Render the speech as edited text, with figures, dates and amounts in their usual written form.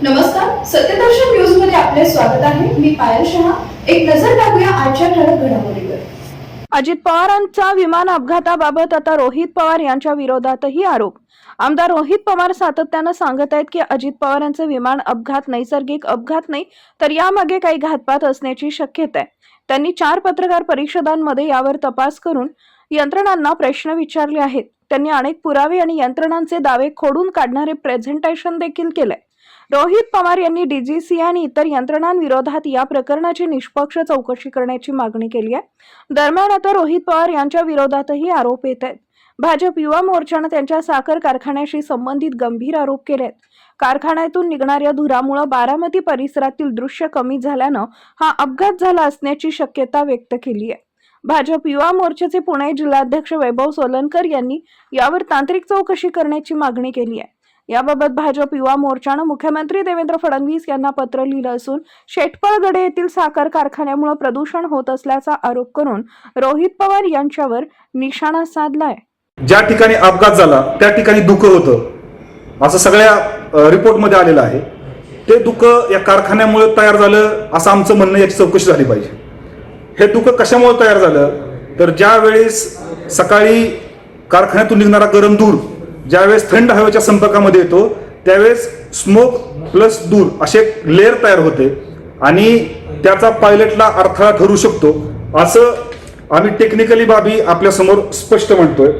नमस्कार, सत्यदर्शन न्यूज मध्ये आपले स्वागत आहे। मी पायल शहा। एक नजर टाकूया आजच्या ठळक घडामोडीवर। अजित पवारांचा विमान अपघाताबाबत आता रोहित पवार यांच्या विरोधातही आरोप। आमदार रोहित पवार सातत्याने सांगत आहेत की अजित पवारांचे विमान अपघात नैसर्गिक अपघात नाही, तर यामागे काही घातपात असण्याची शक्यता आहे। त्यांनी 4 पत्रकार परिषदांमध्ये यावर तपास करून यंत्रणांना प्रश्न विचारले आहेत। त्यांनी अनेक पुरावे आणि यंत्रणांचे दावे खोडून काढणारे प्रेझेंटेशन देखील केले। रोहित पवार यांनी डीजीसी आणि इतर यंत्रणांविरोधात या प्रकरणाची निष्पक्ष चौकशी करण्याची मागणी केली आहे। दरम्यान आता रोहित पवार यांच्या विरोधातही आरोप येत आहेत। भाजप युवा मोर्चाने त्यांच्या साखर कारखान्याशी संबंधित गंभीर आरोप केले आहेत। कारखान्यातून निघणाऱ्या धुरामुळे बारामती परिसरातील दृश्य कमी झाल्याने हा अपघात झाला असण्याची शक्यता व्यक्त केली आहे। भाजप युवा मोर्चाचे पुणे जिल्हाध्यक्ष वैभव सोलनकर यांनी यावर तांत्रिक चौकशी करण्याची मागणी केली आहे। याबाबत भाजप युवा मोर्चाने मुख्यमंत्री देवेंद्र फडणवीस यांना पत्र लिहिलं असून शेटपळगडे येथील साखर कारखान्यामुळे प्रदूषण होत असल्याचा आरोप करून रोहित पवार यांच्यावर निशाणा साधलाय। ज्या ठिकाणी अपघात झाला त्या ठिकाणी धुकं होतं असं सगळ्या रिपोर्टमध्ये आलेलं आहे। ते धुकं या कारखान्यामुळे तयार झालं असं आमचं म्हणणं, याची चौकशी झाली पाहिजे। हे धुकं कशामुळे तयार झालं तर ज्या वेळेस सकाळी कारखान्यातून निघणारा गरम धूर ज्यावेळेस थंड हवेच्या संपर्कामध्ये येतो त्यावेळेस स्मोक प्लस धूर असे लेअर तयार होते आणि त्याचा पायलटला अडथळा ठरू शकतो असं आम्ही टेक्निकली बाबी आपल्या समोर स्पष्ट म्हणतोय।